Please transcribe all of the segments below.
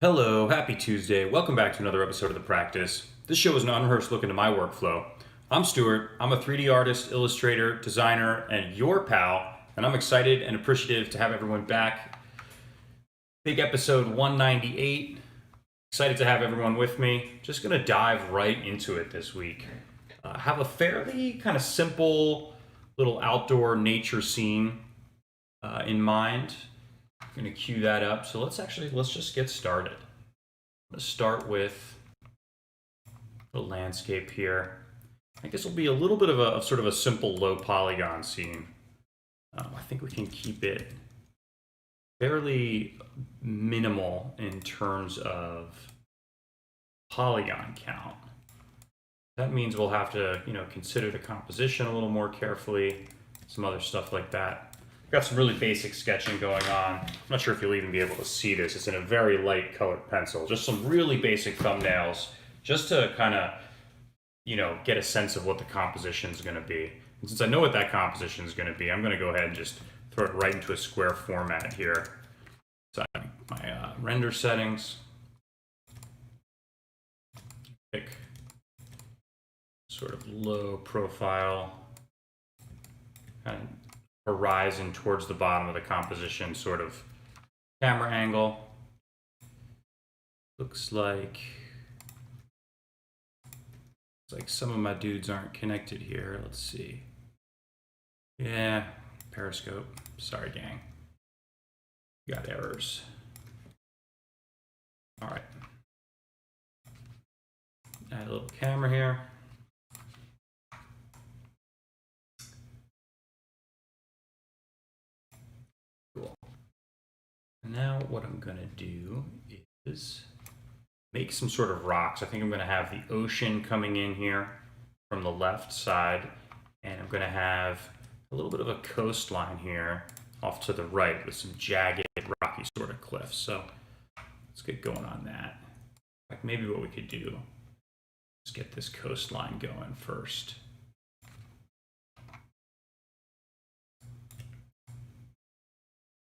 Hello, happy Tuesday. Welcome back to another episode of The Practice. This show is an unrehearsed look into my workflow. I'm Stuart. I'm a 3D artist, illustrator, designer, and your pal, and I'm excited and appreciative to have everyone back. Big episode 198. Excited to have everyone with me. Just going to dive right into it this week. Have a fairly kind of simple little outdoor nature scene in mind. I'm going to cue that up. So let's just get started. Let's start with the landscape here. I guess it'll be a little bit of a sort of a simple low polygon scene. I think we can keep it fairly minimal in terms of polygon count. That means we'll have to, consider the composition a little more carefully, some other stuff like that. Got some really basic sketching going on. I'm not sure if you'll even be able to see this. It's in a very light colored pencil. Just some really basic thumbnails, just to kind of, get a sense of what the composition is going to be. And since I know what that composition is going to be, I'm going to go ahead and just throw it right into a square format here. So my render settings. Pick sort of low profile, kind of horizon towards the bottom of the composition sort of camera angle. Looks like some of my dudes aren't connected here. Let's see. Yeah, Periscope. Sorry, gang. Got errors. All right. Add a little camera here. Cool. Now what I'm gonna do is make some sort of rocks. I think I'm gonna have the ocean coming in here from the left side, and I'm gonna have a little bit of a coastline here off to the right with some jagged, rocky sort of cliffs. So let's get going on that. Like maybe what we could do is get this coastline going first.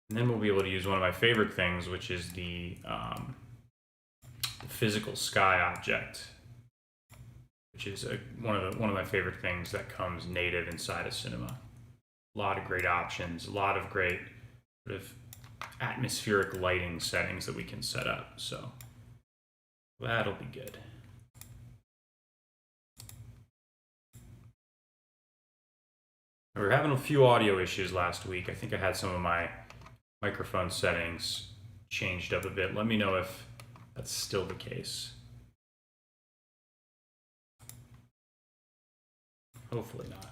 And then we'll be able to use one of my favorite things, which is the physical sky object, which is one of my favorite things that comes native inside of Cinema. A lot of great options, a lot of great sort of atmospheric lighting settings that we can set up. So that'll be good. We were having a few audio issues last week. I think I had some of my microphone settings changed up a bit. Let me know if that's still the case. Hopefully not.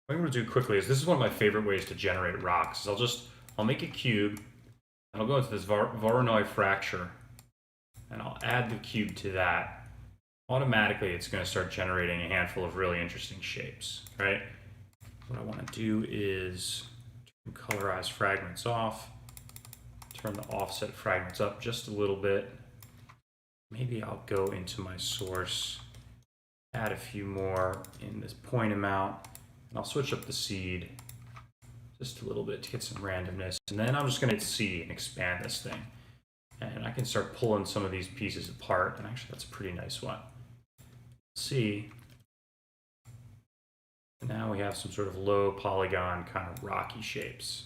What I'm going to do quickly is, this is one of my favorite ways to generate rocks. I'll make a cube, and I'll go into this voronoi fracture, and I'll add the cube to that. Automatically, it's going to start generating a handful of really interesting shapes, right? What I want to do is turn colorize fragments off, turn the offset fragments up just a little bit. Maybe I'll go into my source, add a few more in this point amount, and I'll switch up the seed just a little bit to get some randomness. And then I'm just going to hit C and expand this thing. And I can start pulling some of these pieces apart. And actually, that's a pretty nice one. C. And now we have some sort of low polygon kind of rocky shapes.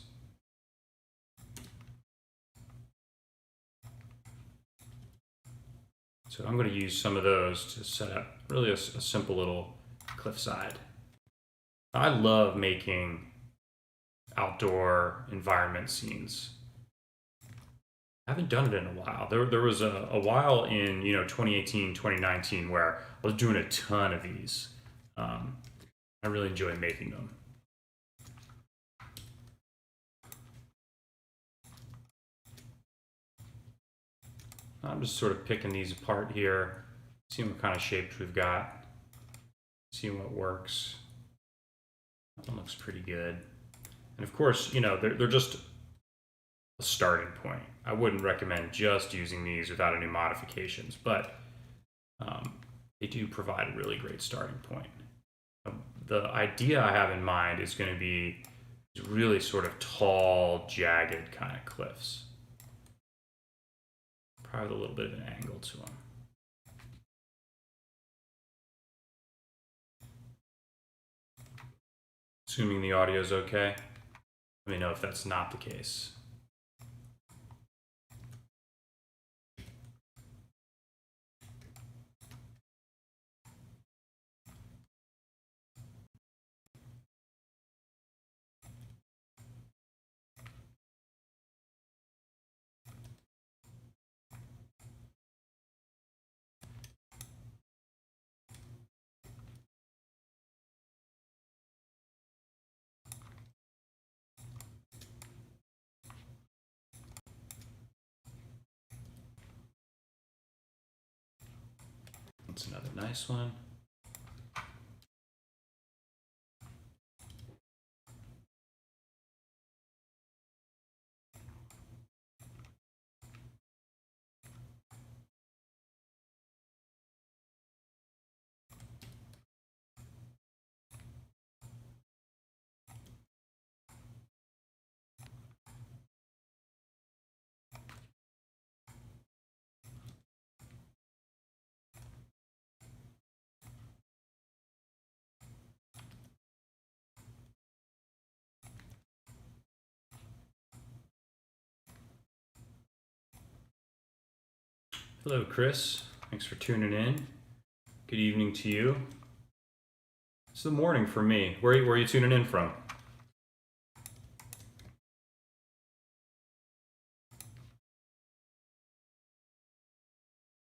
So I'm going to use some of those to set up really a simple little cliffside. I love making outdoor environment scenes. I haven't done it in a while. There was a while in 2018, 2019 where I was doing a ton of these. I really enjoy making them. I'm just sort of picking these apart here, seeing what kind of shapes we've got, seeing what works. That one looks pretty good. And of course, they're just a starting point. I wouldn't recommend just using these without any modifications, but they do provide a really great starting point. The idea I have in mind is going to be really sort of tall, jagged kind of cliffs. Probably with a little bit of an angle to them. Assuming the audio is okay. Let me know if that's not the case. That's another nice one. Hello, Chris. Thanks for tuning in. Good evening to you. It's the morning for me. Where are you tuning in from?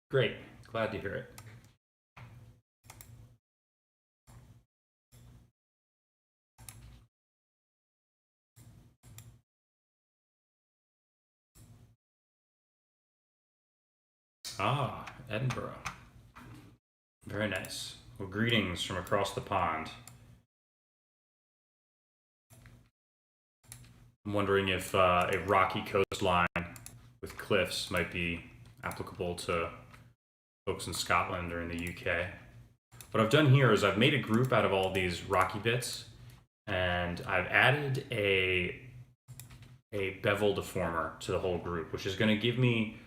Great. Glad to hear it. Ah, Edinburgh. Very nice. Well, greetings from across the pond. I'm wondering if a rocky coastline with cliffs might be applicable to folks in Scotland or in the UK. What I've done here is I've made a group out of all these rocky bits, and I've added a bevel deformer to the whole group, which is going to give me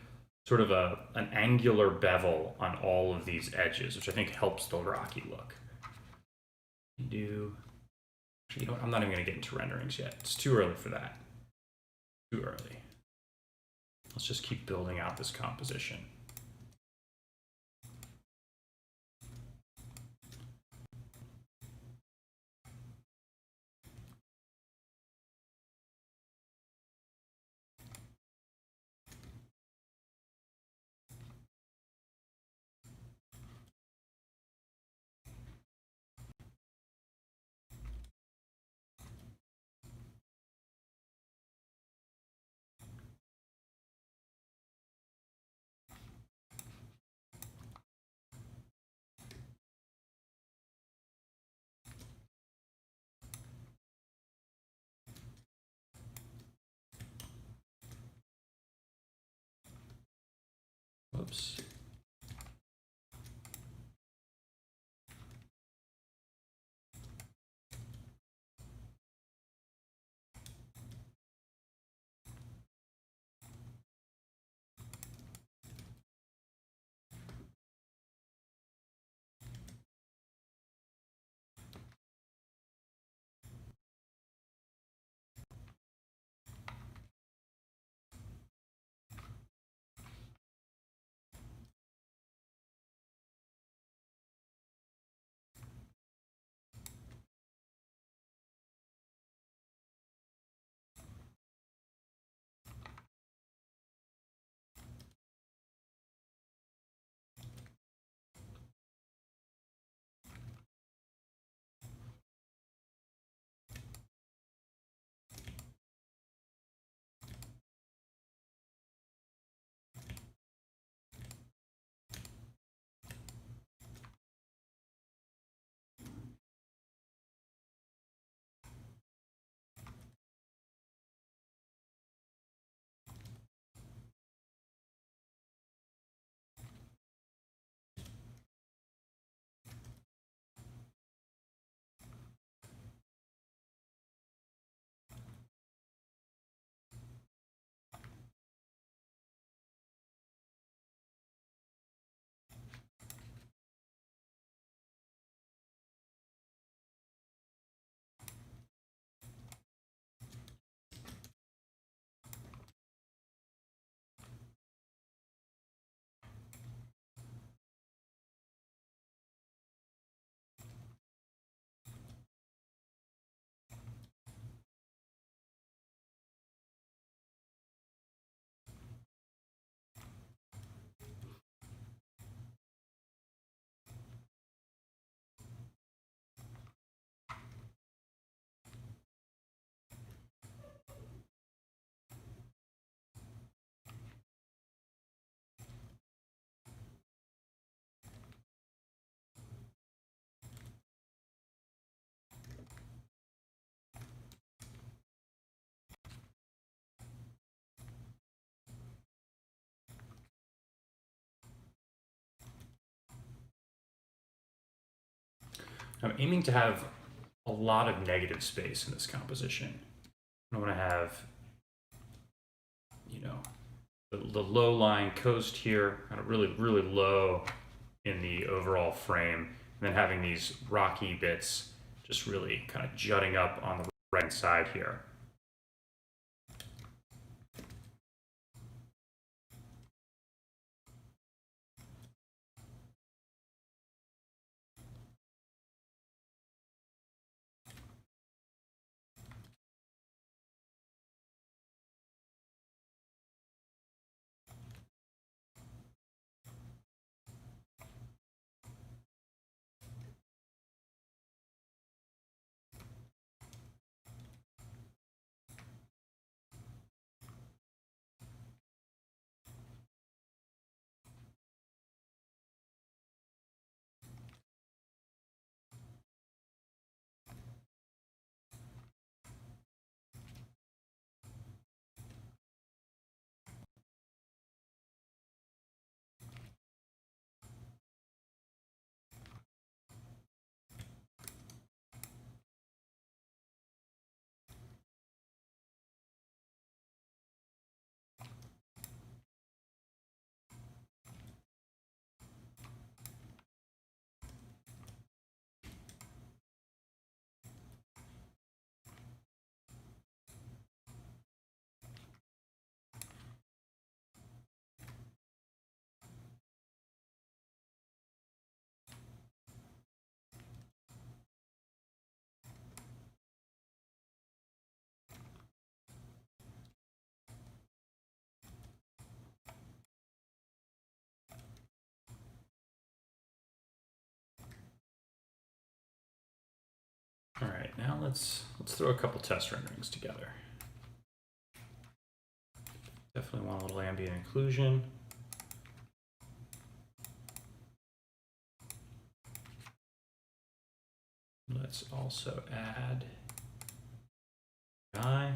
sort of an angular bevel on all of these edges, which I think helps the rocky look. Actually, you know what? I'm not even going to get into renderings yet. It's too early for that. Too early. Let's just keep building out this composition. Whoops. I'm aiming to have a lot of negative space in this composition. I want to have, you know, the low-lying coast here, kind of really, really low in the overall frame, and then having these rocky bits just really kind of jutting up on the right side here. All right, now let's throw a couple test renderings together. Definitely want a little ambient occlusion. Let's also add sky.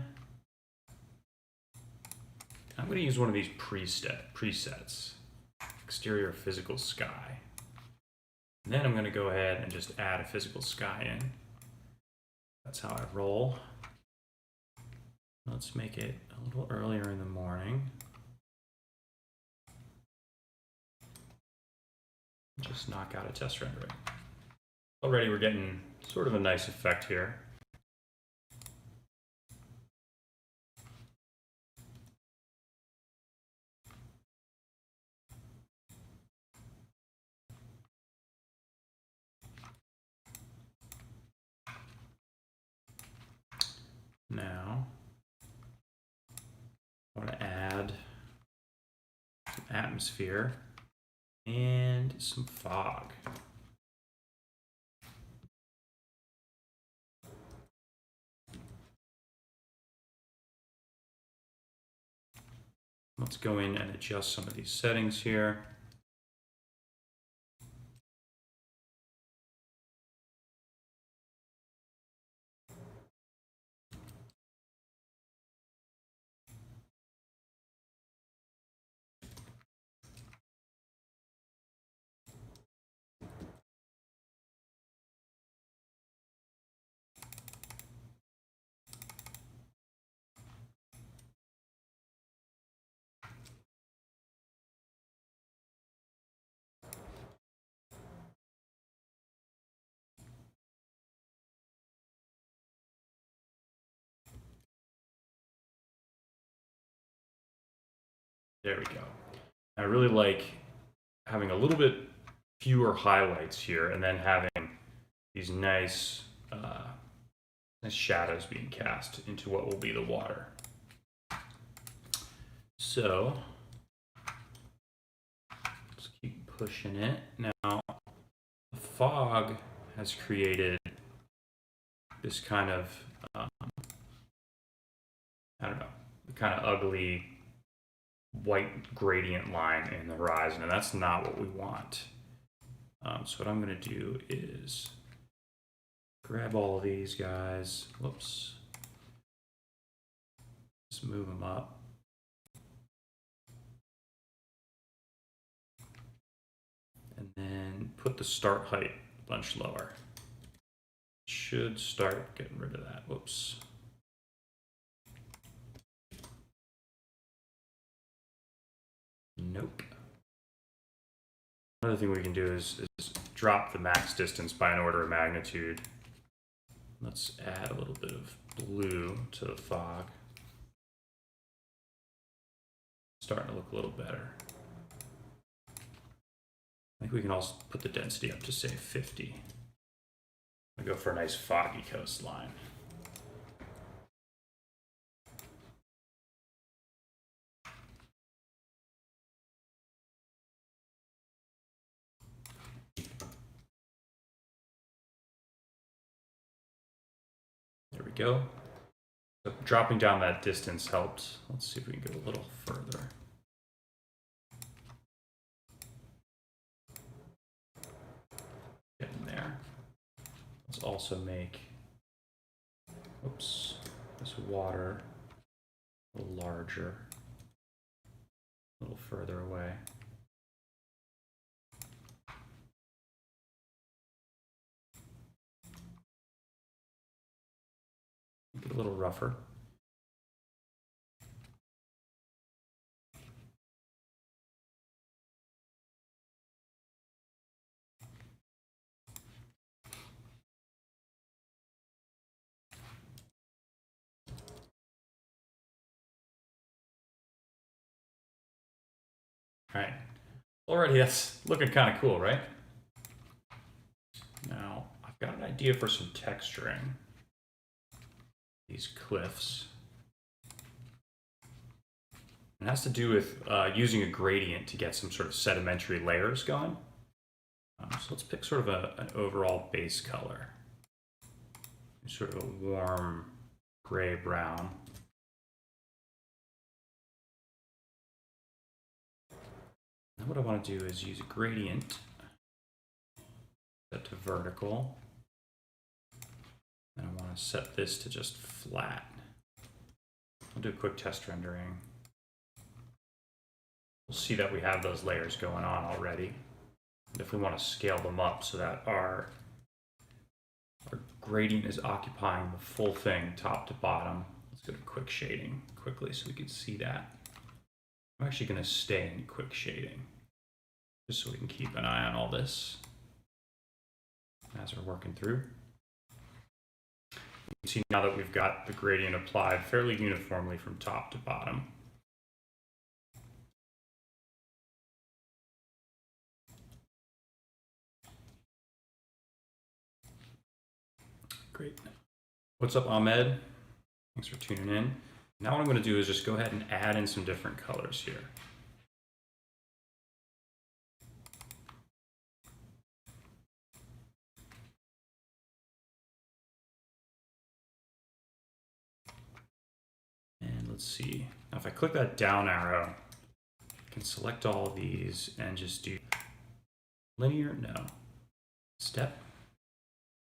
I'm going to use one of these presets, exterior physical sky. And then I'm going to go ahead and just add a physical sky in. That's how I roll. Let's make it a little earlier in the morning. Just knock out a test rendering. Already we're getting sort of a nice effect here. Now, I want to add some atmosphere and some fog. Let's go in and adjust some of these settings here. There we go. I really like having a little bit fewer highlights here and then having these nice shadows being cast into what will be the water. So let's keep pushing it. Now, the fog has created this kind of, I don't know, kind of ugly white gradient line in the horizon, and that's not what we want. So what I'm going to do is grab all of these guys. Whoops. Just move them up. And then put the start height a bunch lower. should start getting rid of that. Whoops. Nope. Another thing we can do is drop the max distance by an order of magnitude. Let's add a little bit of blue to the fog. Starting to look a little better. I think we can also put the density up to say 50. I go for a nice foggy coastline. There we go. So dropping down that distance helped. Let's see if we can go a little further. Getting there. Let's also make, oops, this water a little larger, a little further away. Make it a little rougher. All right, already that's looking kind of cool, right? Now, I've got an idea for some texturing. These cliffs. It has to do with using a gradient to get some sort of sedimentary layers going. So let's pick sort of an overall base color. Sort of a warm gray-brown. Now what I want to do is use a gradient, set to vertical, and I want to set this to just flat. I'll do a quick test rendering. We'll see that we have those layers going on already. And if we want to scale them up so that our gradient is occupying the full thing top to bottom, let's go to quick shading quickly so we can see that. I'm actually going to stay in quick shading just so we can keep an eye on all this as we're working through. You can see now that we've got the gradient applied fairly uniformly from top to bottom. Great. What's up, Ahmed? Thanks for tuning in. Now what I'm going to do is just go ahead and add in some different colors here. And let's see. Now if I click that down arrow, I can select all of these and just do linear, no. Step.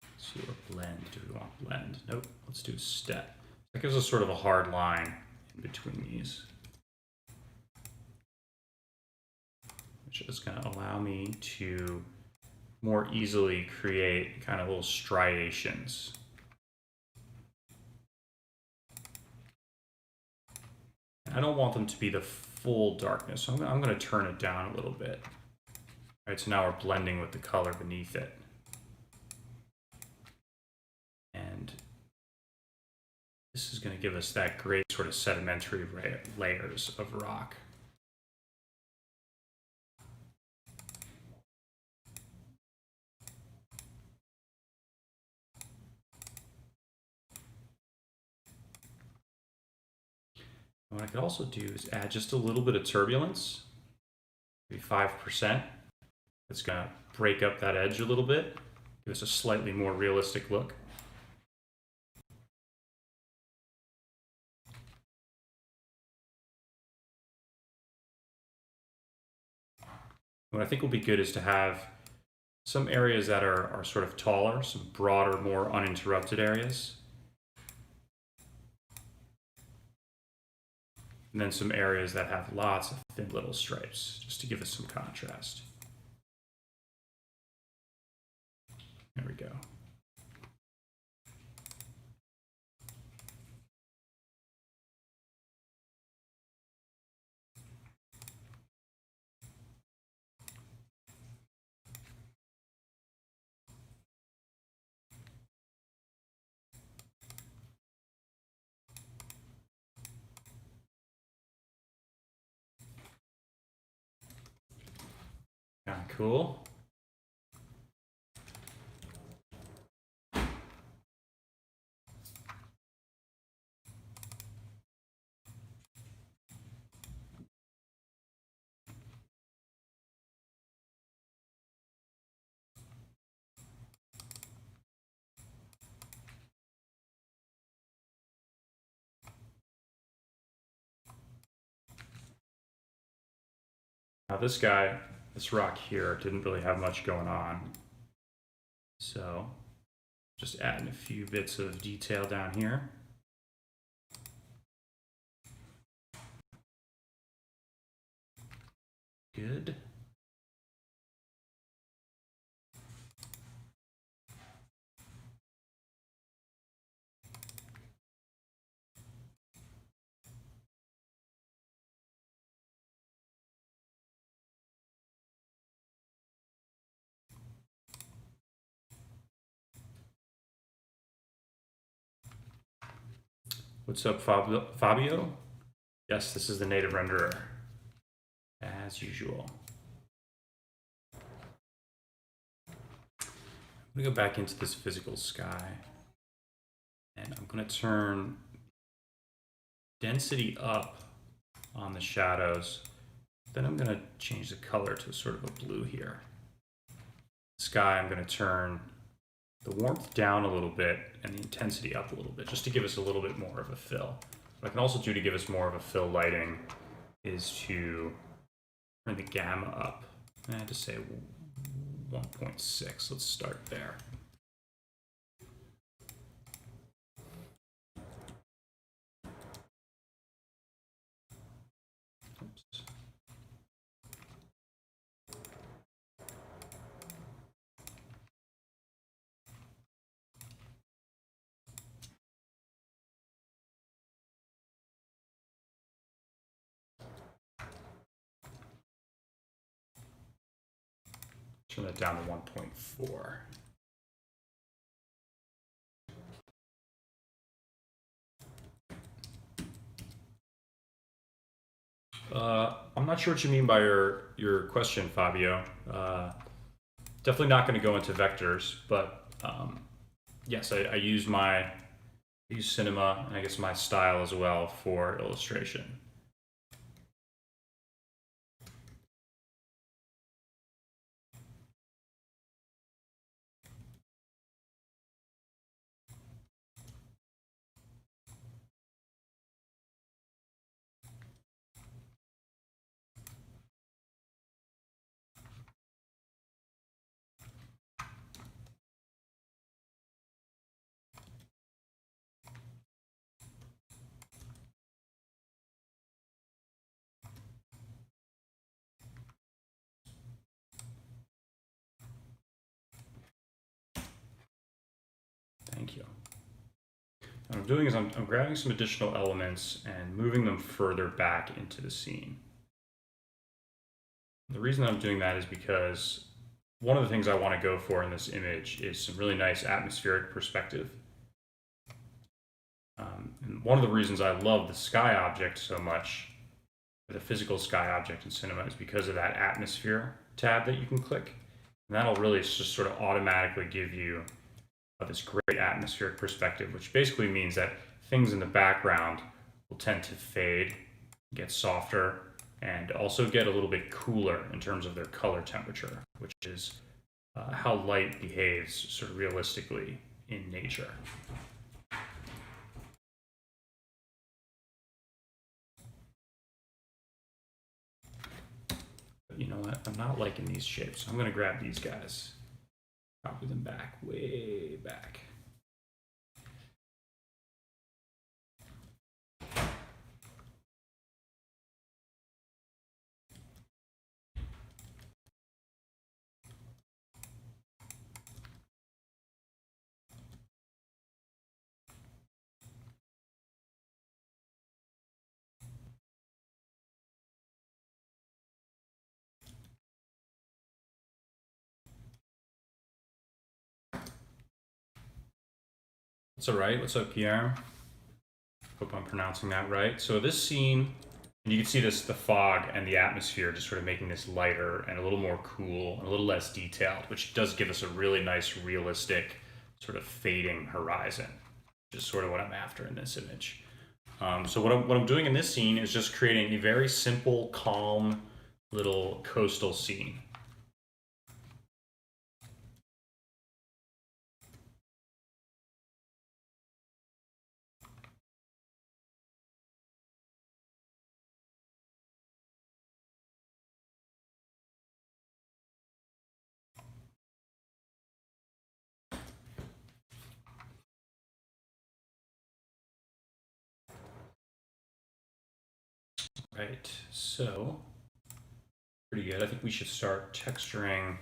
Let's see what blend. Do we want blend? Nope. Let's do step. That gives us sort of a hard line in between these, which is going to allow me to more easily create kind of little striations. I don't want them to be the full darkness, so I'm going to turn it down a little bit. All right, so now we're blending with the color beneath it. And this is going to give us that great sort of sedimentary layers of rock. What I could also do is add just a little bit of turbulence, maybe 5%. It's going to break up that edge a little bit, give us a slightly more realistic look. What I think will be good is to have some areas that are sort of taller, some broader, more uninterrupted areas. And then some areas that have lots of thin little stripes, just to give us some contrast. There we go. cool. Now this guy, this rock here, didn't really have much going on. So just adding a few bits of detail down here. Good. What's up, Fabio? Yes, this is the native renderer, as usual. I'm gonna go back into this physical sky, and I'm gonna turn density up on the shadows. Then I'm gonna change the color to sort of a blue here. Sky, I'm gonna turn the warmth down a little bit and the intensity up a little bit, just to give us a little bit more of a fill. What I can also do to give us more of a fill lighting is to turn the gamma up. I had to say 1.6. Let's start there. Oops. Turn that down to 1.4. I'm not sure what you mean by your question, Fabio. Definitely not going to go into vectors, but yes, I use cinema and I guess my style as well for illustration. Thank you. What I'm doing is I'm grabbing some additional elements and moving them further back into the scene. The reason I'm doing that is because one of the things I want to go for in this image is some really nice atmospheric perspective. And one of the reasons I love the sky object so much, the physical sky object in cinema, is because of that atmosphere tab that you can click. And that'll really just sort of automatically give you this great atmospheric perspective, which basically means that things in the background will tend to fade, get softer, and also get a little bit cooler in terms of their color temperature, which is how light behaves sort of realistically in nature. But you know what? I'm not liking these shapes. I'm going to grab these guys, copy them back, way back. That's all right. What's up, Pierre? Hope I'm pronouncing that right. So this scene And you can see this, the fog and the atmosphere just sort of making this lighter and a little more cool and a little less detailed, which does give us a really nice, realistic, sort of fading horizon, which is sort of what I'm after in this image. So what I'm doing in this scene is just creating a very simple, calm, little coastal scene. Right, so pretty good. I think we should start texturing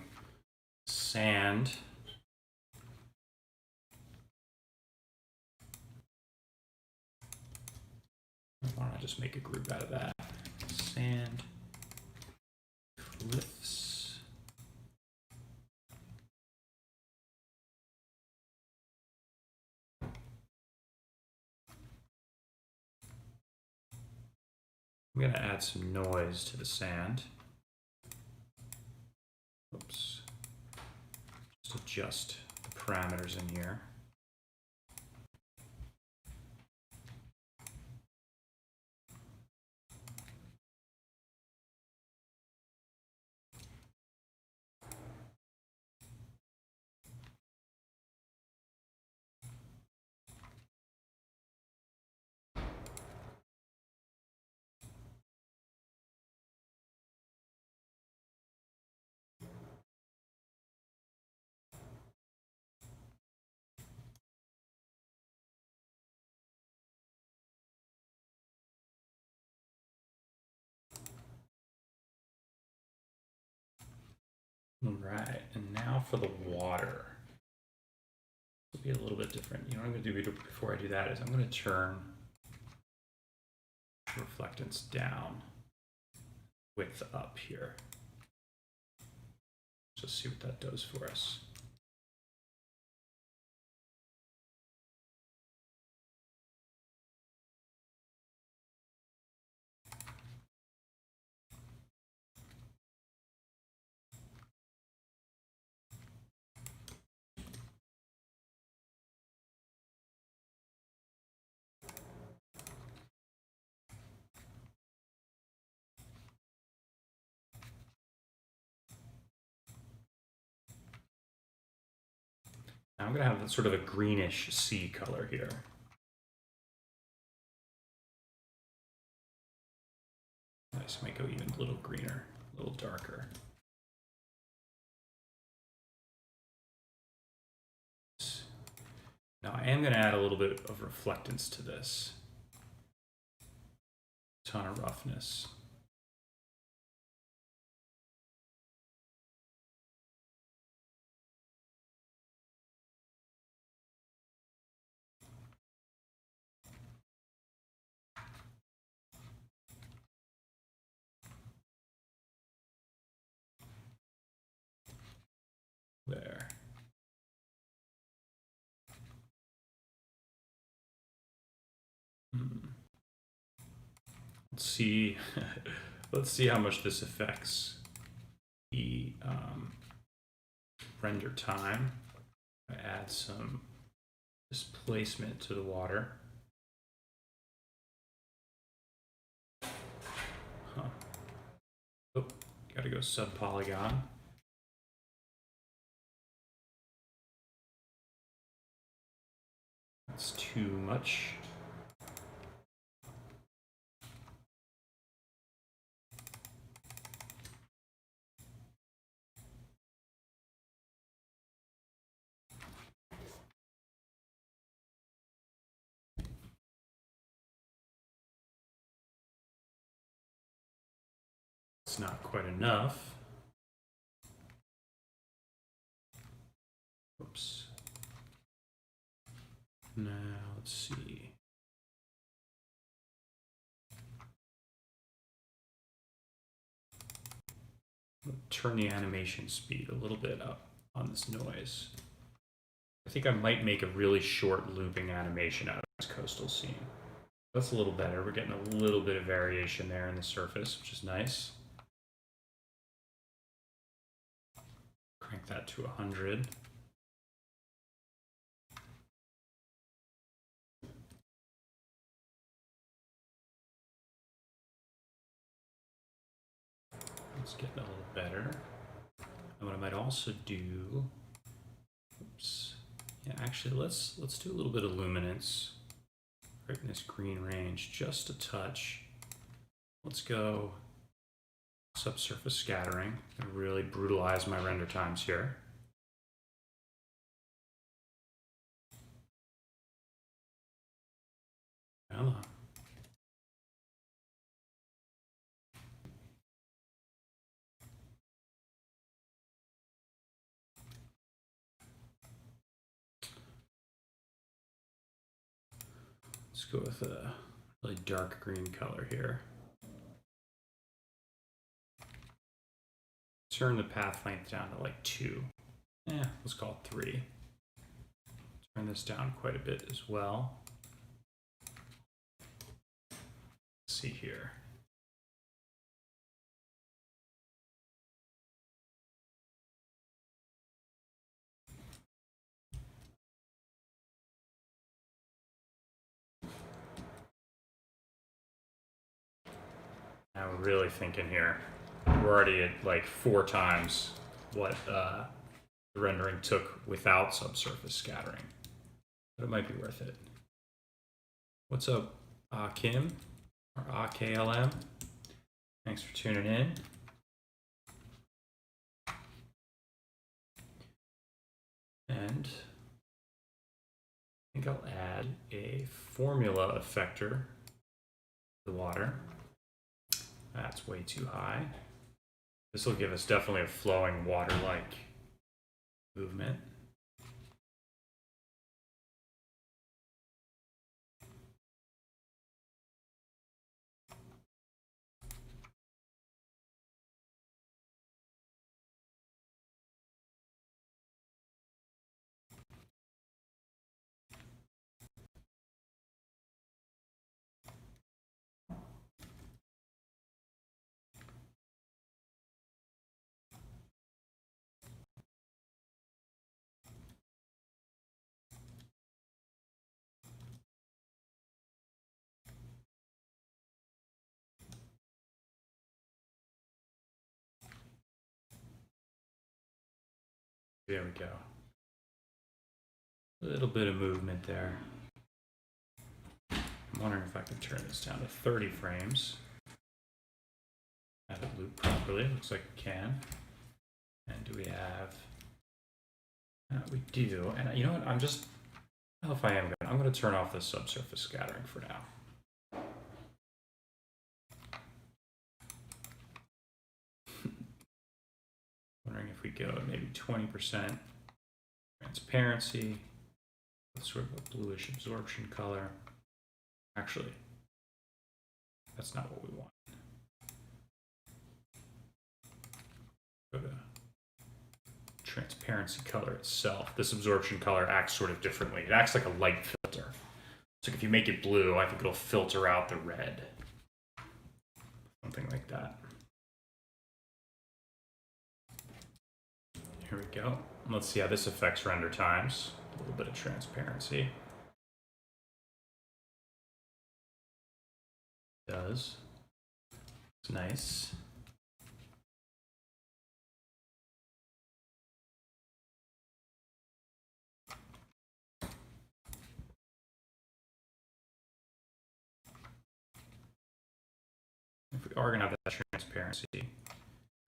sand. Why don't I just make a group out of that? Sand, cliffs. I'm going to add some noise to the sand. Oops. Just adjust the parameters in here. All right, and now for the water. It'll be a little bit different. You know what I'm going to do before I do that is I'm going to turn reflectance down, width up here. Just see what that does for us. Now I'm going to have sort of a greenish sea color here. Nice, might go even a little greener, a little darker. Now I am going to add a little bit of reflectance to this. Ton of roughness. There. Let's see. Let's see how much this affects the render time. I add some displacement to the water. Huh. Oh, gotta go subpolygon. That's too much. It's not quite enough. Oops. Now, let's see. I'll turn the animation speed a little bit up on this noise. I think I might make a really short looping animation out of this coastal scene. That's a little better. We're getting a little bit of variation there in the surface, which is nice. Crank that to 100. It's getting a little better. And what I might also do, oops, yeah, actually let's do a little bit of luminance right in this green range, just a touch. Let's go subsurface scattering and really brutalize my render times here. Hello. Let's go with a really dark green color here. Turn the path length down to like 2. Yeah, let's call it 3. Turn this down quite a bit as well. Let's see here. Now we're really thinking here. We're already at like 4 times what the rendering took without subsurface scattering. But it might be worth it. What's up, Kim, or AKLM? Thanks for tuning in. And I think I'll add a formula effector to the water. That's way too high. This will give us definitely a flowing water-like movement. There we go. A little bit of movement there. I'm wondering if I can turn this down to 30 frames. Have it loop properly. Looks like we can. And do we have... we do. And you know what? I don't know if I am going. I'm going to turn off the subsurface scattering for now. Wondering if we go at maybe 20% transparency, with sort of a bluish absorption color. Actually, that's not what we want. Go to transparency color itself. This absorption color acts sort of differently. It acts like a light filter. So if you make it blue, I think it'll filter out the red. Something like that. Here we go. Let's see how this affects render times. A little bit of transparency. It does. It's nice. If we are going to have that transparency,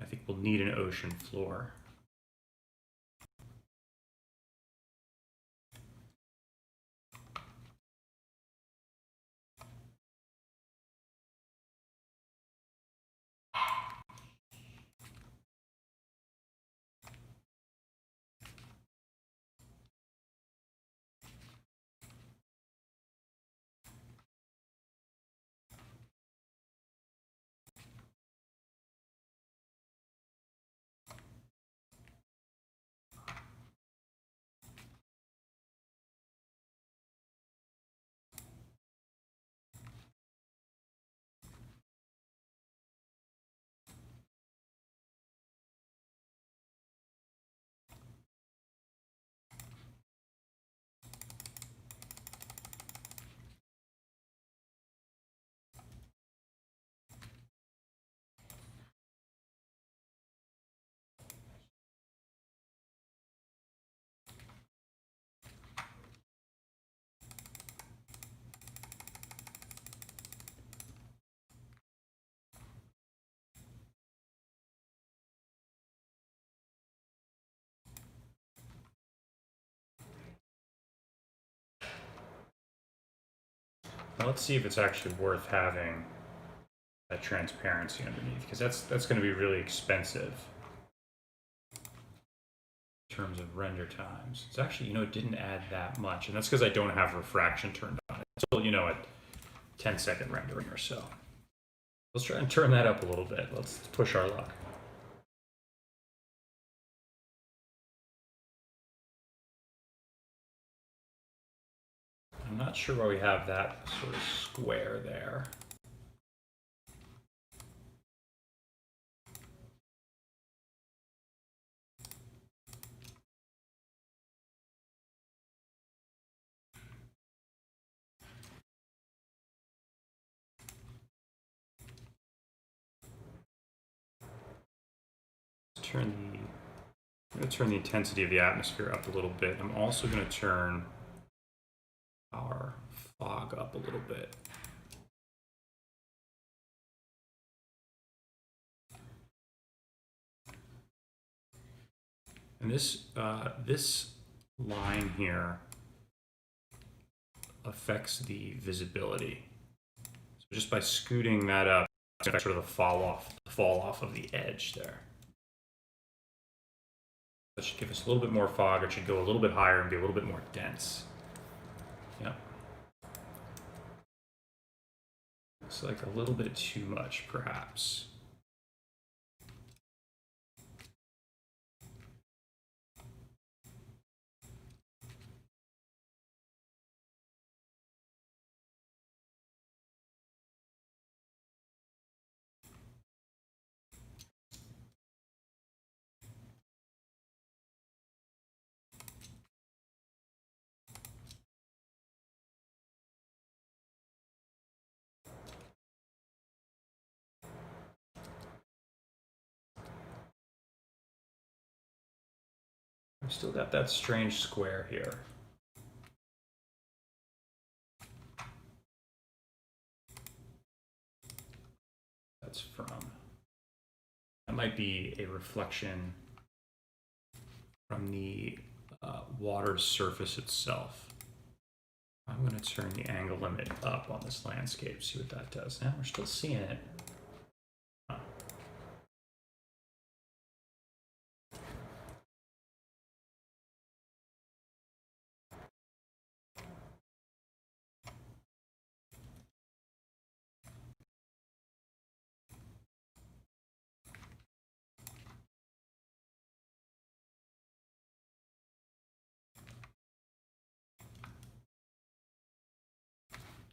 I think we'll need an ocean floor. Now let's see if it's actually worth having that transparency underneath, because that's going to be really expensive in terms of render times. It's actually, it didn't add that much, and that's because I don't have refraction turned on. It's still, a 10-second rendering or so. Let's try and turn that up a little bit. Let's push our luck. I'm not sure why we have that sort of square there. I'm going to turn the intensity of the atmosphere up a little bit. I'm also going to turn our fog up a little bit. And this line here affects the visibility. So just by scooting that up, it's going to sort of fall off of the edge there. That should give us a little bit more fog. It should go a little bit higher and be a little bit more dense. Yep. Looks like a little bit too much, perhaps. I've still got that strange square here. That's from, that might be a reflection from the water's surface itself. I'm going to turn the angle limit up on this landscape, see what that does. Now we're still seeing it. Huh.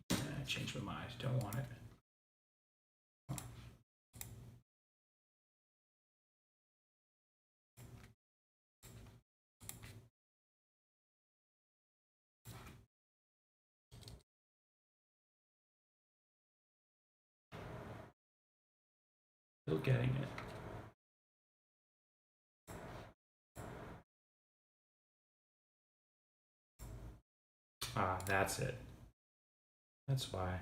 I changed my mind, don't want it. Still getting it. Ah, that's it. That's why.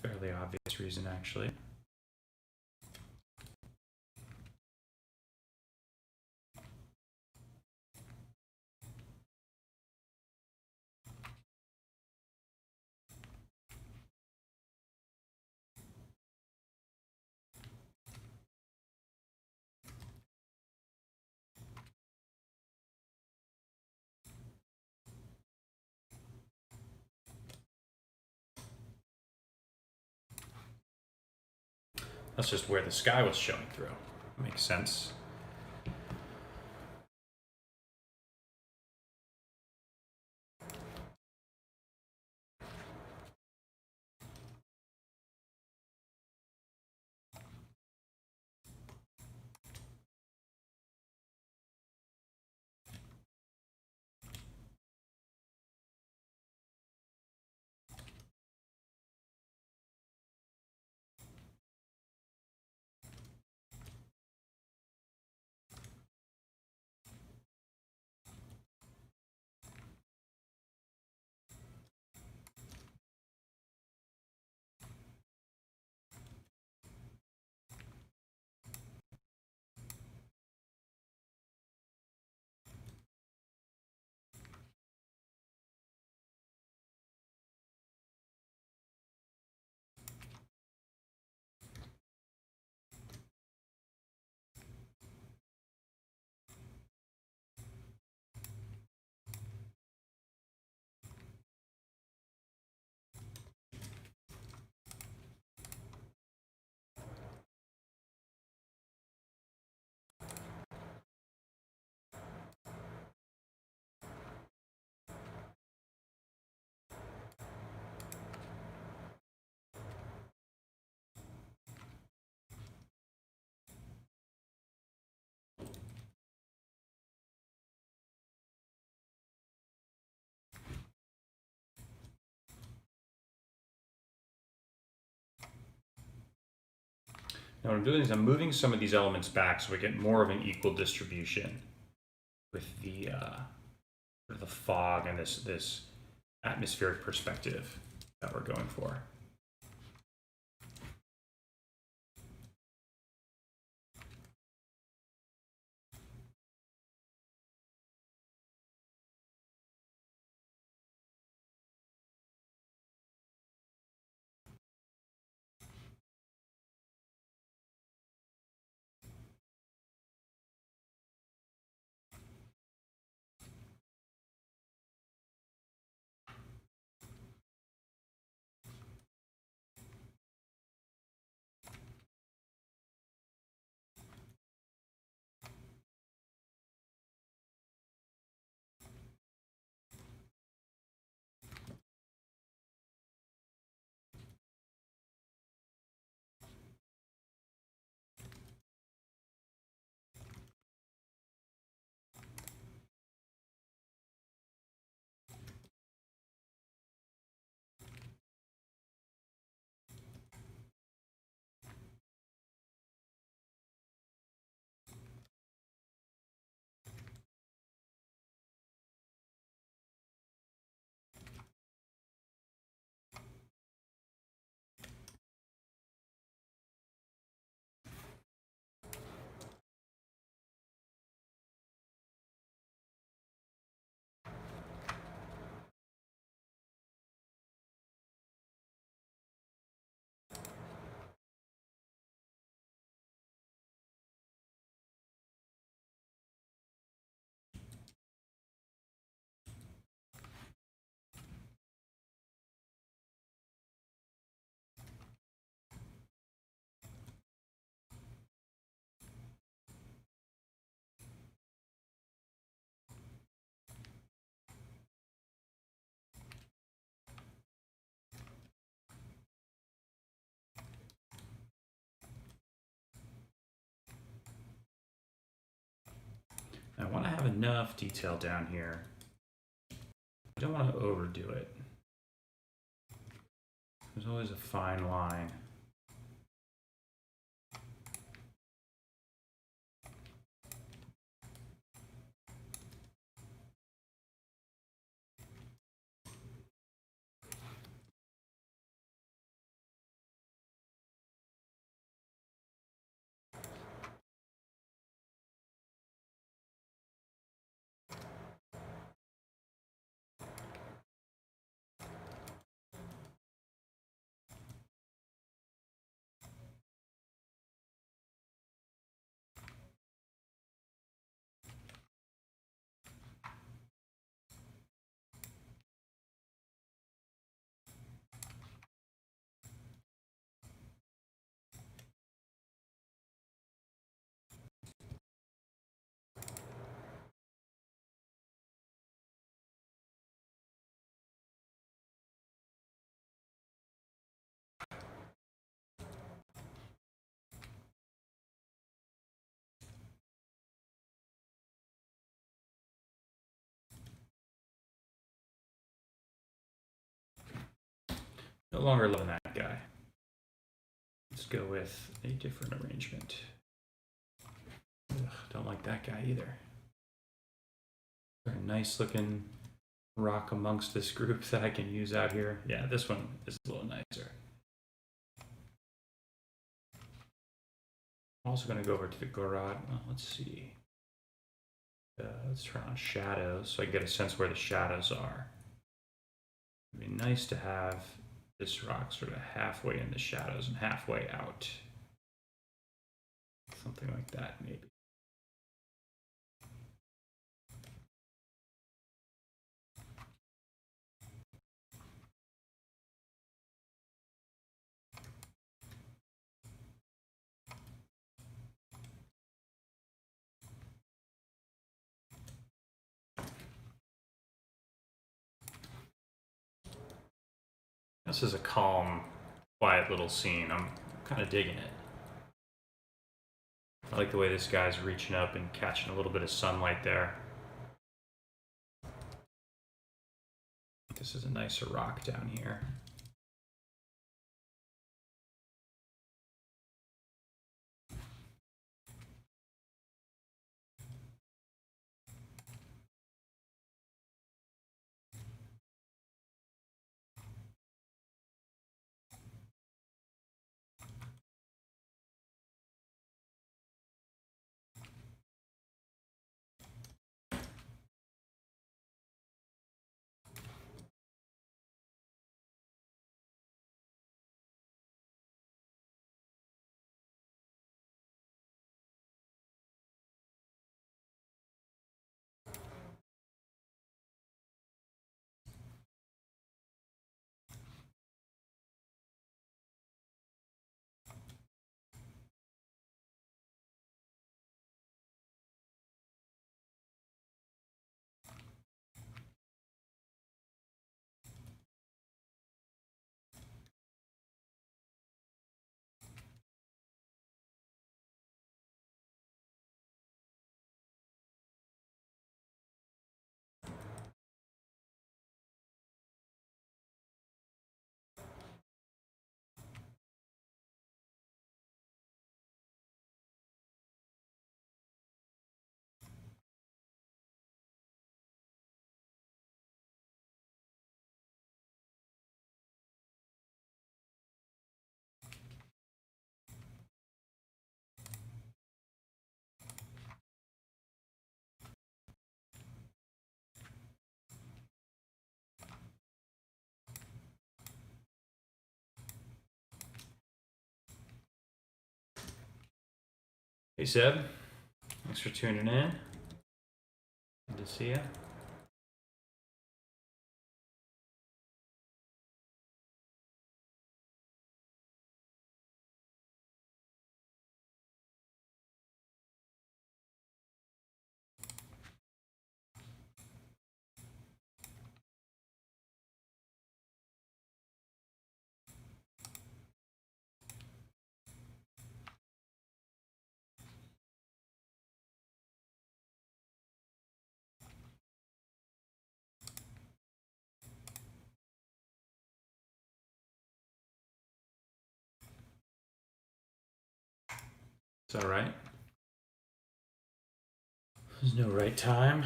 Fairly obvious reason, actually. That's just where the sky was showing through. Makes sense. Now what I'm doing is I'm moving some of these elements back so we get more of an equal distribution with the fog and this atmospheric perspective that we're going for. I want to have enough detail down here. I don't want to overdo it. There's always a fine line. No longer loving that guy. Let's go with a different arrangement. Ugh, don't like that guy either. Very nice looking rock amongst this group that I can use out here. Yeah, this one is a little nicer. I'm also going to go over to the garage. Well, let's see. Let's turn on shadows so I get a sense where the shadows are. It'd be nice to have this rock sort of halfway in the shadows and halfway out. Something like that, maybe. This is a calm, quiet little scene. I'm kind of digging it. I like the way this guy's reaching up and catching a little bit of sunlight there. This is a nicer rock down here. Hey Seb, thanks for tuning in. Good to see you. Is that right? There's no right time.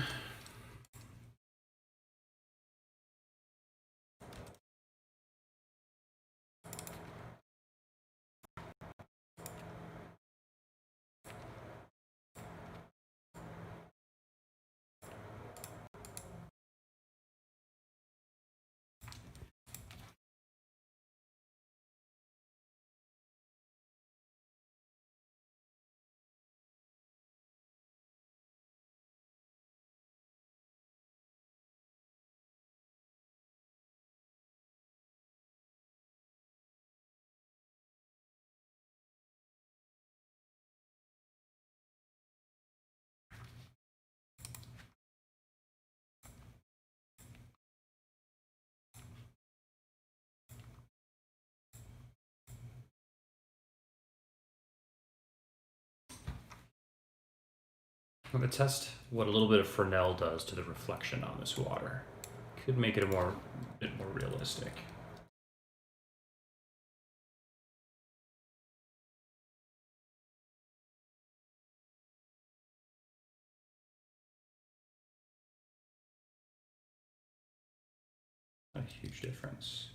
I'm going to test what a little bit of Fresnel does to the reflection on this water. Could make it a bit more realistic. Not a huge difference.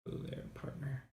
Go there, partner.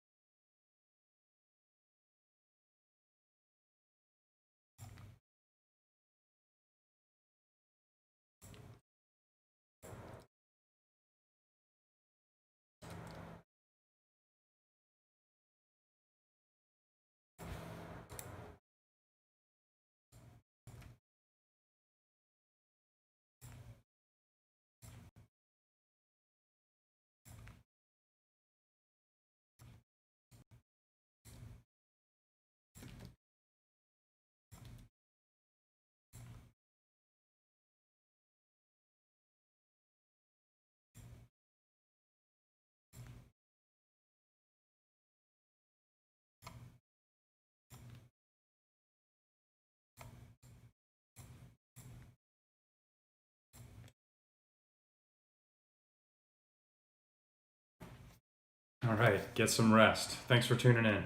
All right, get some rest. Thanks for tuning in.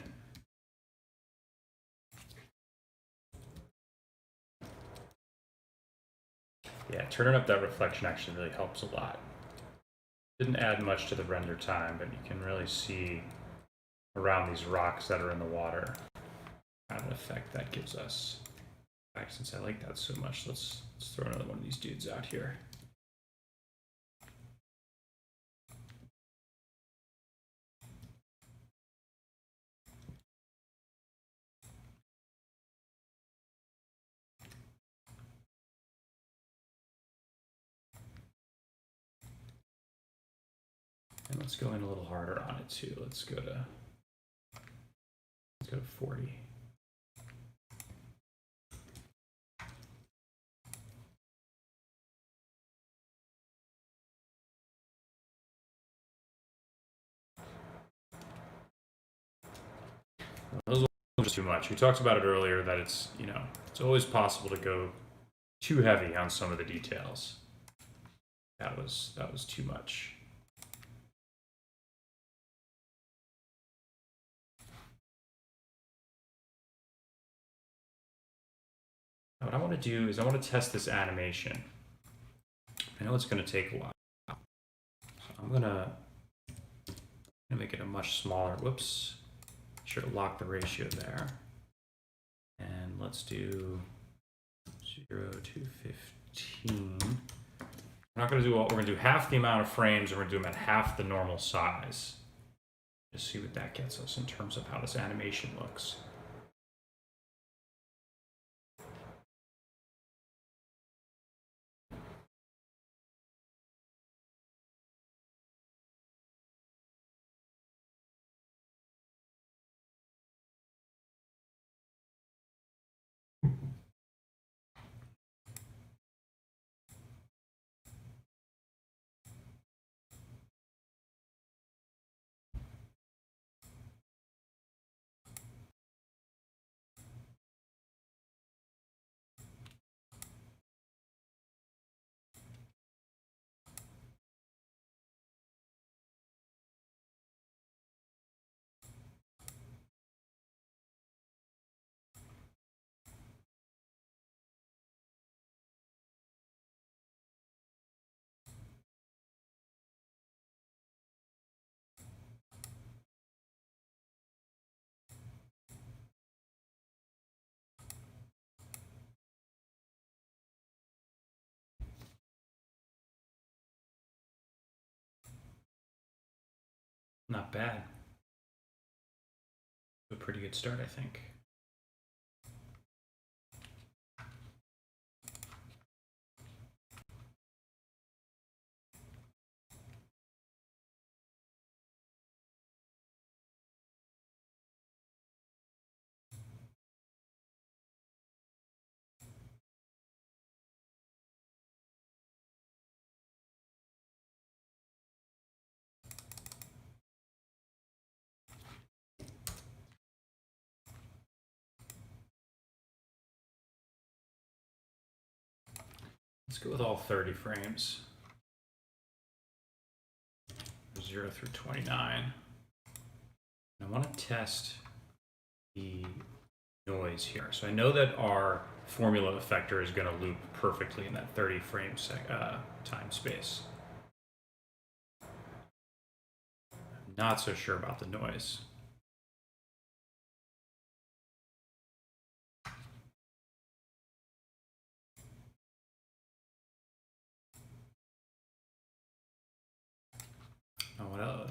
Yeah, turning up that reflection actually really helps a lot. Didn't add much to the render time, but you can really see around these rocks that are in the water kind of an effect that gives us. In fact, since I like that so much, let's throw another one of these dudes out here. And let's go in a little harder on it too. Let's go to 40. Those were just too much. We talked about it earlier that it's always possible to go too heavy on some of the details. That was too much. What I want to do is I want to test this animation. I know it's going to take a while. So I'm going to make it a much smaller. Whoops. Sure to lock the ratio there. And let's do 0 to 15. We're not going to do all, we're going to do half the amount of frames, and we're going to do them at half the normal size. Just see what that gets us in terms of how this animation looks. Not bad. A pretty good start, I think. Let's go with all 30 frames. 0 through 29. I want to test the noise here. So I know that our formula effector is going to loop perfectly in that 30 frame time space. I'm not so sure about the noise.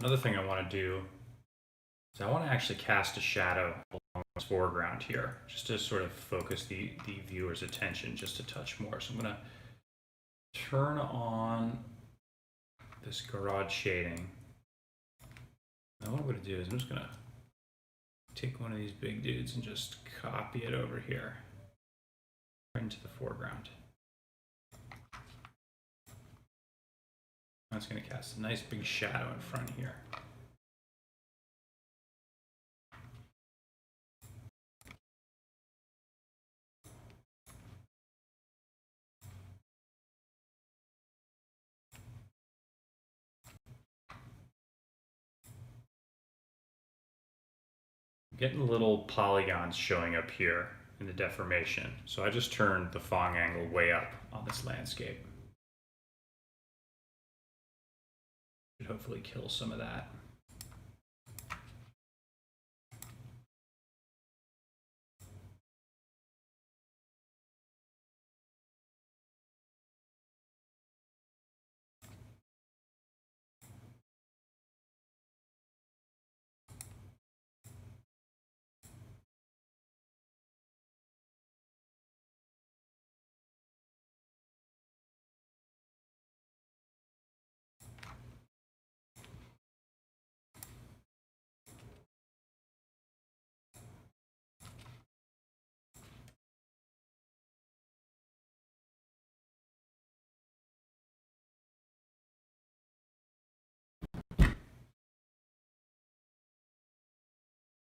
Another thing I want to do is I want to actually cast a shadow along this foreground here, just to sort of focus the viewer's attention just a touch more. So I'm going to turn on this garage shading. Now what I'm going to do is I'm just going to take one of these big dudes and just copy it over here right into the foreground. That's going to cast a nice big shadow in front here. I'm getting little polygons showing up here in the deformation. So I just turned the Phong angle way up on this landscape. Should hopefully kill some of that.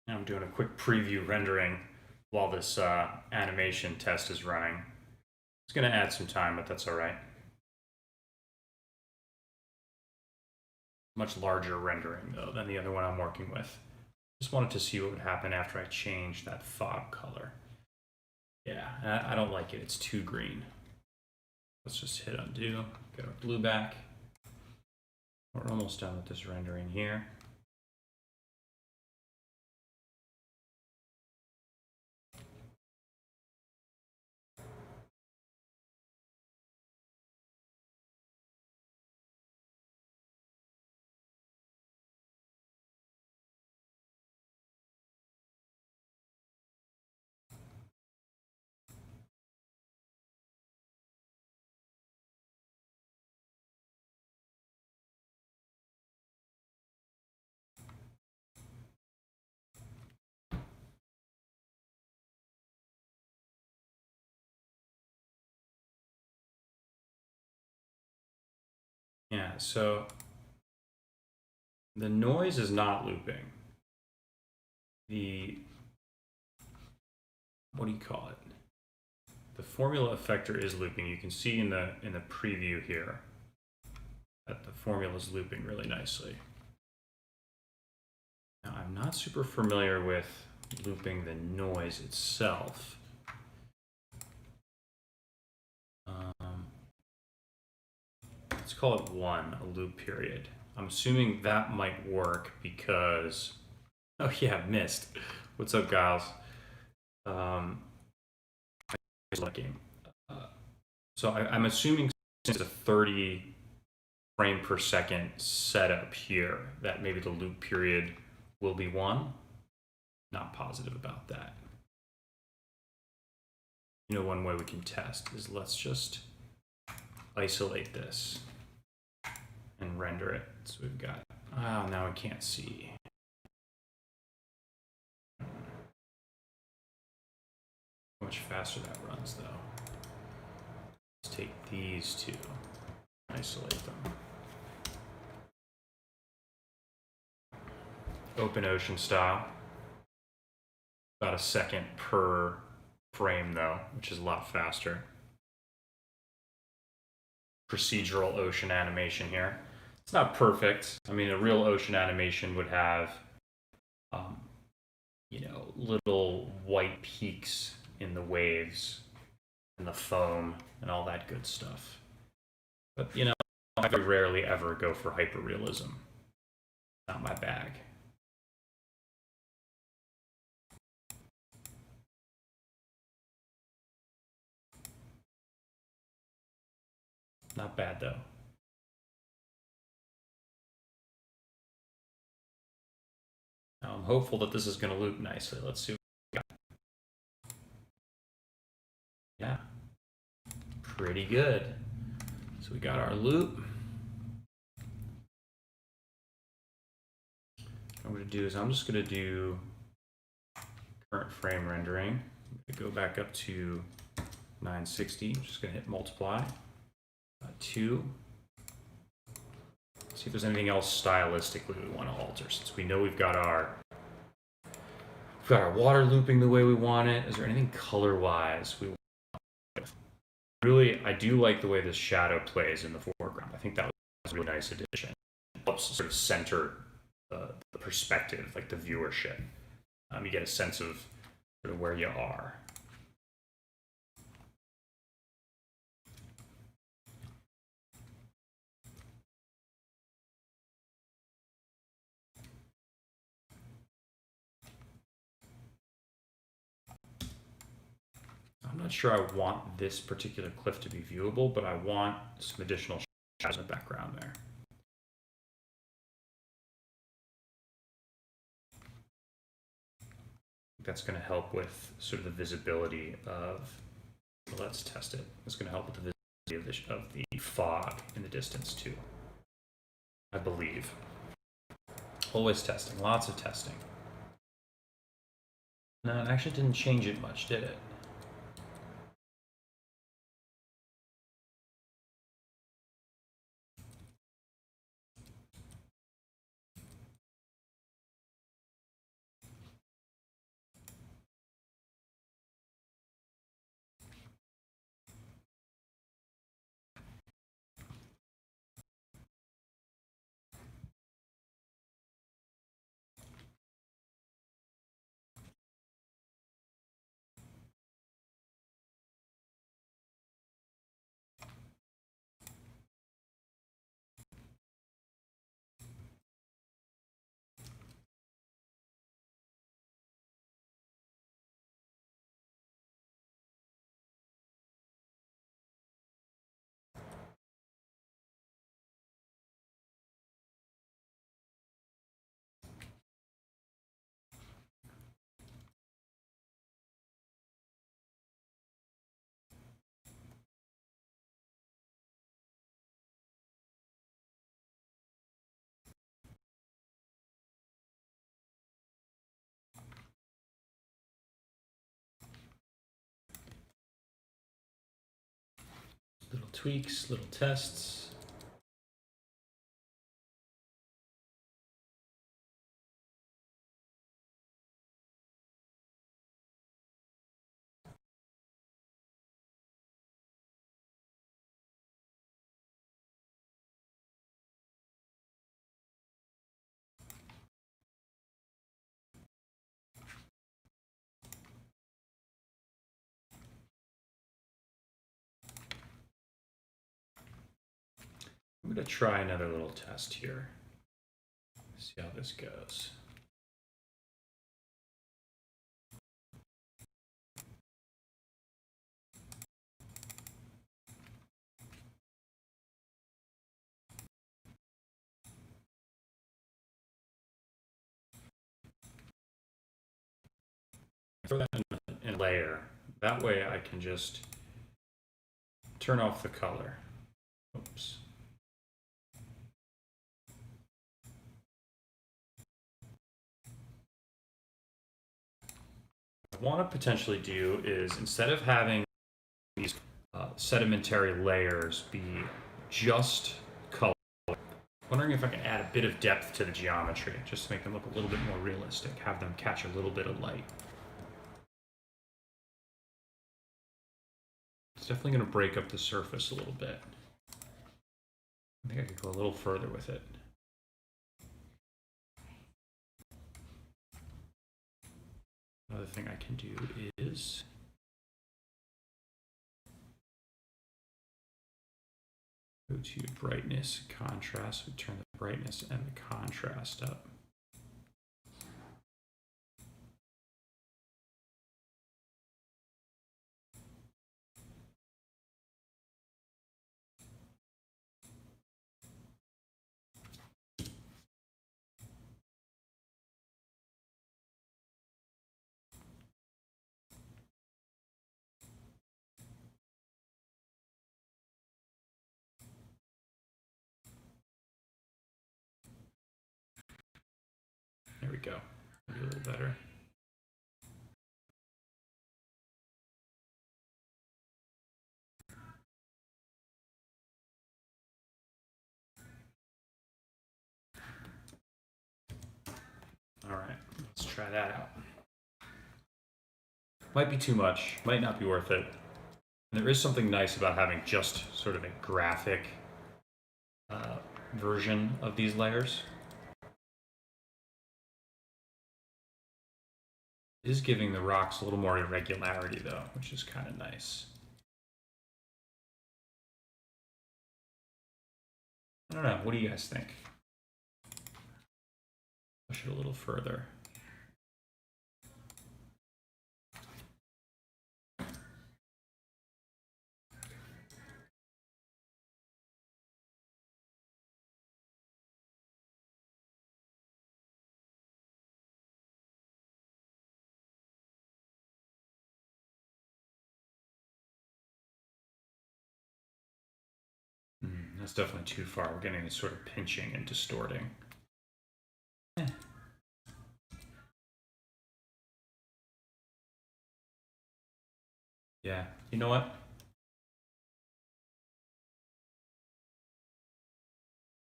I'm doing a quick preview rendering while this animation test is running. It's going to add some time, but that's all right. Much larger rendering, though, than the other one I'm working with. Just wanted to see what would happen after I changed that fog color. Yeah, I don't like it. It's too green. Let's just hit undo, get our blue back. We're almost done with this rendering here. Yeah, so the noise is not looping. The, what do you call it? The formula effector is looping. You can see in the preview here that the formula is looping really nicely. Now, I'm not super familiar with looping the noise itself. Let's call it 1, a loop period. I'm assuming that might work because, oh yeah, missed. What's up, guys? Looking. So I'm assuming since it's a 30 frame per second setup here, that maybe the loop period will be 1. Not positive about that. You know, one way we can test is let's just isolate this and render it. So we've got, oh, now I can't see. How much faster that runs though. Let's take these two, isolate them. Open Ocean style. About a second per frame though, which is a lot faster. Procedural Ocean animation here. It's not perfect. I mean, a real ocean animation would have, you know, little white peaks in the waves and the foam and all that good stuff. But, you know, I very rarely ever go for hyperrealism. Not my bag. Not bad though. Now I'm hopeful that this is going to loop nicely. Let's see what we got. Yeah, pretty good. So we got our loop. What I'm going to do is I'm just going to do current frame rendering. I'm going to go back up to 960. I'm just going to hit multiply. 2. See if there's anything else stylistically we want to alter, since we know we've got our water looping the way we want it. Is there anything color-wise we want? Really, I do like the way this shadow plays in the foreground. I think that was a really nice addition. It helps sort of center the perspective, like the viewership. You get a sense of sort of where you are. I'm not sure I want this particular cliff to be viewable, but I want some additional shadows in the background there. That's going to help with sort of the visibility of, well, let's test it. It's going to help with the visibility of the fog in the distance too, I believe. Always testing, lots of testing. No, it actually didn't change it much, did it? Little tweaks, little tests. I'm going to try another little test here. See how this goes. Throw that in a layer. That way I can just turn off the color. Oops. What I want to potentially do is, instead of having these sedimentary layers be just color, I'm wondering if I can add a bit of depth to the geometry, just to make them look a little bit more realistic, have them catch a little bit of light. It's definitely going to break up the surface a little bit. I think I could go a little further with it. Another thing I can do is go to brightness, contrast. We turn the brightness and the contrast up. There we go. Maybe a little better. All right, let's try that out. Might be too much, might not be worth it. And there is something nice about having just sort of a graphic version of these layers. It is giving the rocks a little more irregularity though, which is kind of nice. I don't know, what do you guys think? Push it a little further. That's definitely too far. We're getting this sort of pinching and distorting. Yeah, you know what? I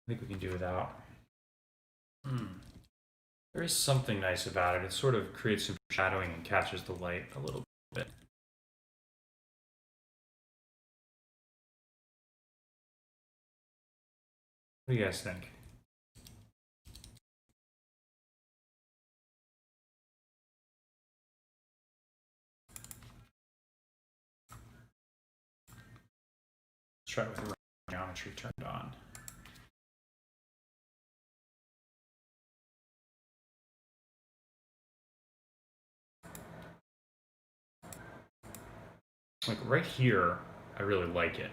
think we can do without. There is something nice about it. It sort of creates some shadowing and catches the light a little bit. What do you guys think? Let's try it with the geometry turned on. Like right here, I really like it.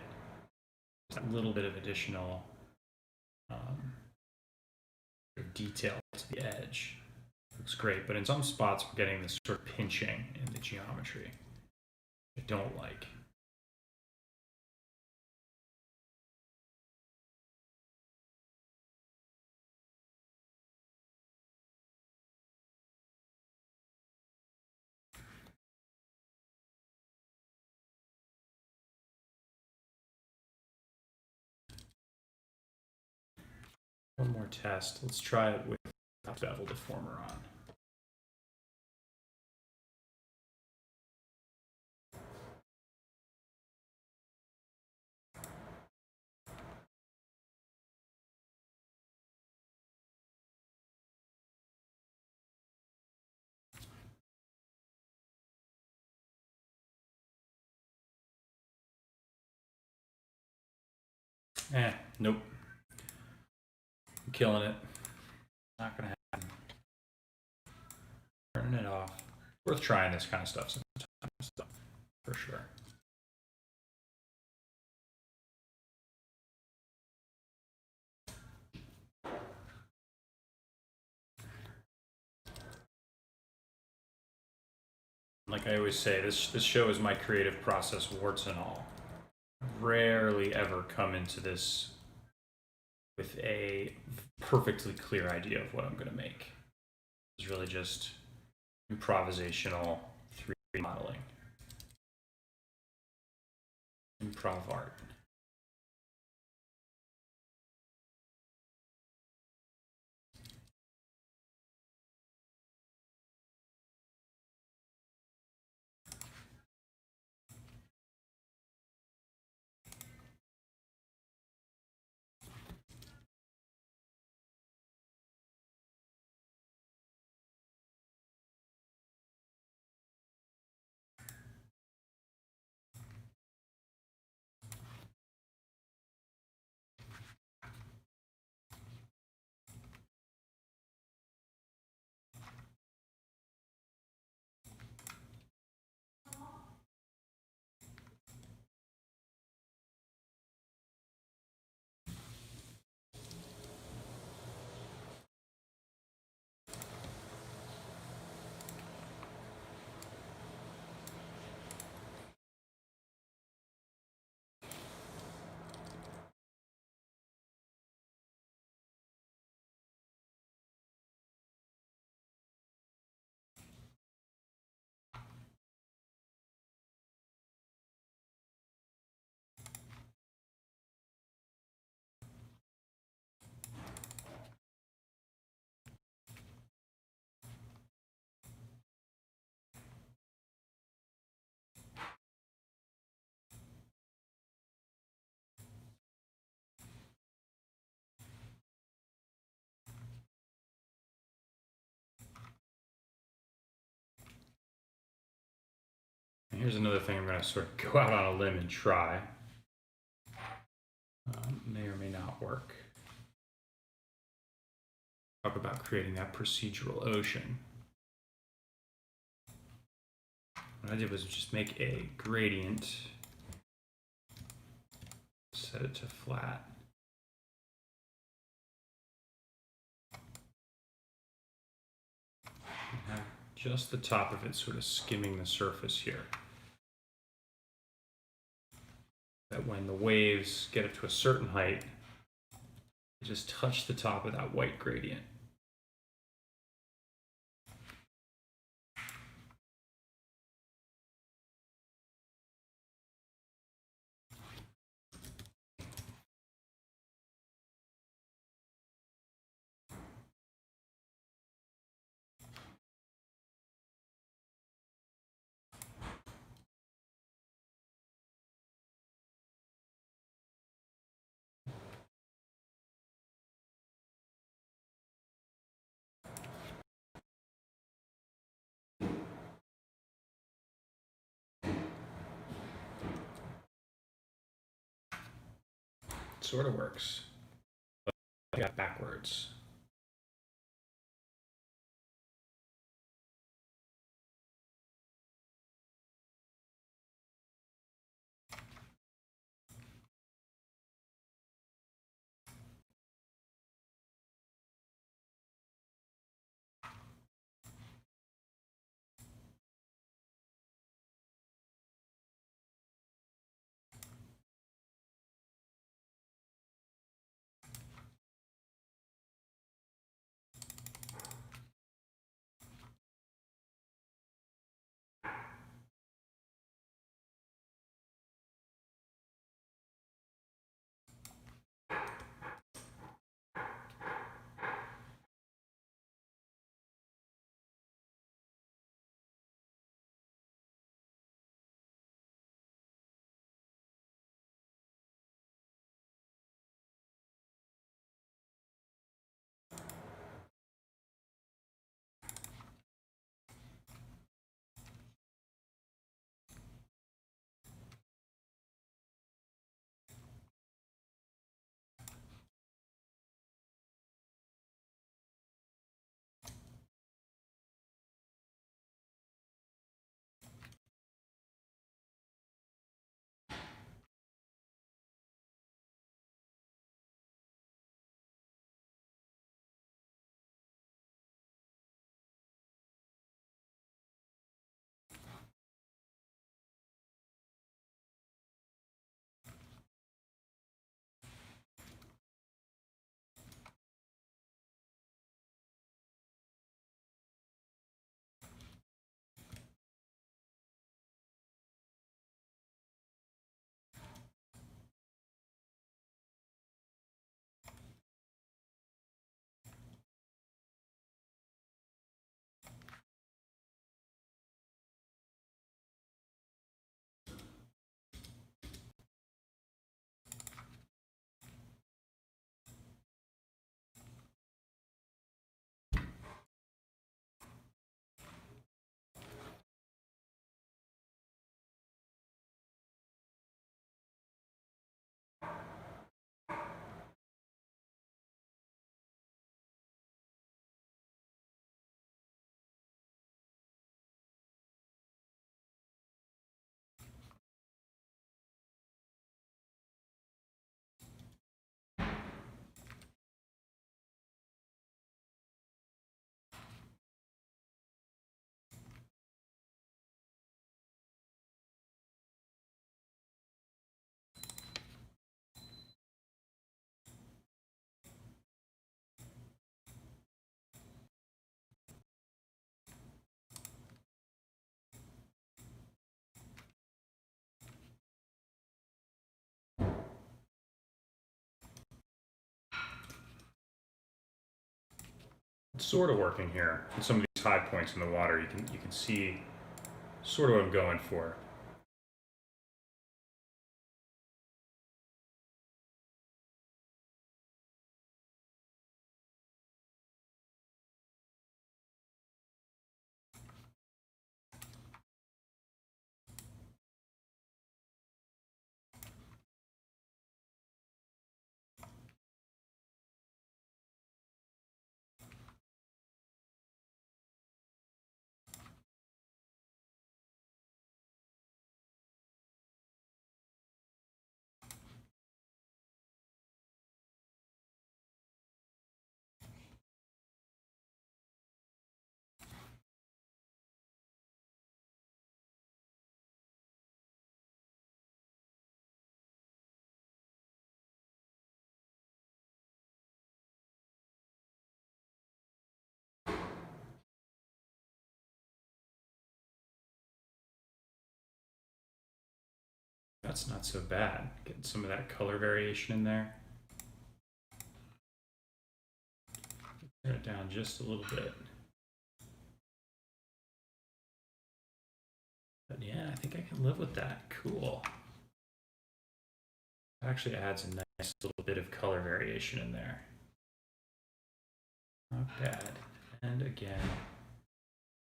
Just a little bit of additional detail to the edge. Looks great, but in some spots we're getting this sort of pinching in the geometry. I don't like. One more test. Let's try it with bevel deformer on. Nope. I'm killing it. Not gonna happen. Turning it off. Worth trying this kind of stuff sometimes, for sure. Like I always say, this show is my creative process, warts and all. Rarely ever come into this with a perfectly clear idea of what I'm going to make. It's really just improvisational 3D modeling. Improv art. And here's another thing I'm going to sort of go out on a limb and try. May or may not work. Talk about creating that procedural ocean. What I did was just make a gradient, set it to flat. And have just the top of it sort of skimming the surface here. That when the waves get up to a certain height, they just touch the top of that white gradient. Sort of works, but I got backwards. It's sort of working here. And some of these high points in the water, you can see sort of what I'm going for. That's not so bad. Getting some of that color variation in there. Turn it down just a little bit. But yeah, I think I can live with that. Cool. It actually adds a nice little bit of color variation in there. Not bad. And again,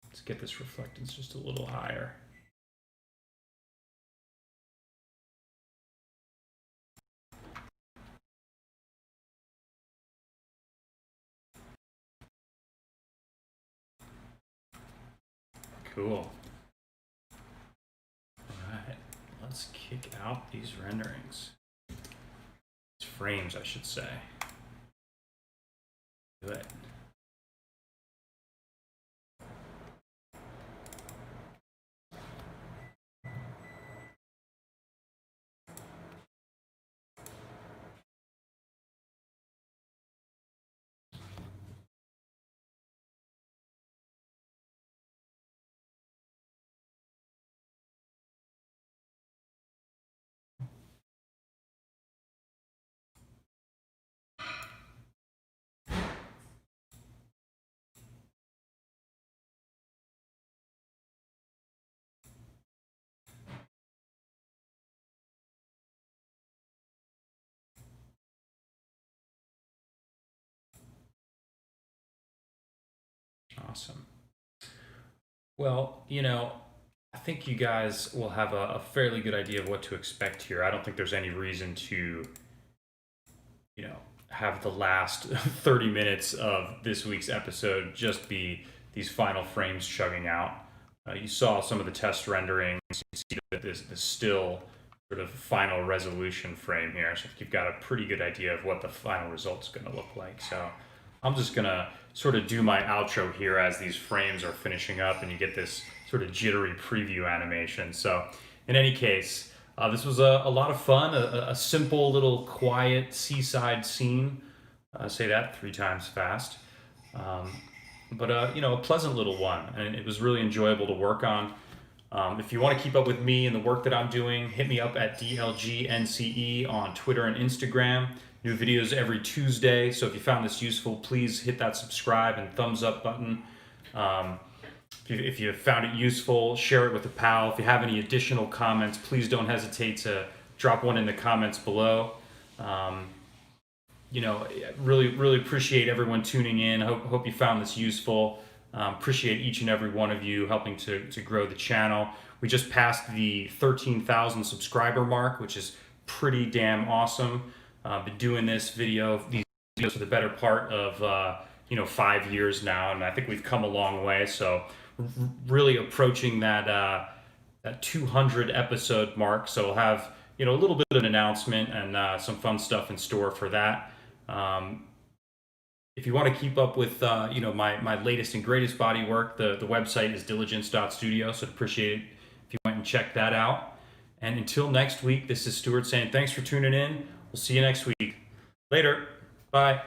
let's get this reflectance just a little higher. Cool. All right, let's kick out these renderings. These frames, I should say. Do it. Awesome. Well, I think you guys will have a fairly good idea of what to expect here. I don't think there's any reason to, have the last 30 minutes of this week's episode just be these final frames chugging out. You saw some of the test renderings. You see that this still sort of final resolution frame here. So I think you've got a pretty good idea of what the final result's going to look like. So I'm just going to sort of do my outro here as these frames are finishing up and you get this sort of jittery preview animation. So in any case, this was a lot of fun, a simple little quiet seaside scene. Say that 3 times fast. But a pleasant little one, and it was really enjoyable to work on. If you want to keep up with me and the work that I'm doing, hit me up at DLGNCE on Twitter and Instagram. New videos every Tuesday, so if you found this useful, please hit that subscribe and thumbs up button. If you found it useful, share it with a pal. If you have any additional comments, please don't hesitate to drop one in the comments below. Really appreciate everyone tuning in. Hope you found this useful. Appreciate each and every one of you helping to grow the channel. We just passed the 13,000 subscriber mark, which is pretty damn awesome. Been doing these videos for the better part of 5 years now, and I think we've come a long way. So really approaching that 200 episode mark. So we'll have a little bit of an announcement and some fun stuff in store for that. If you want to keep up with my latest and greatest body work, the website is diligence.studio. So I'd appreciate it if you went and checked that out. And until next week, this is Stuart saying thanks for tuning in. We'll see you next week. Later. Bye.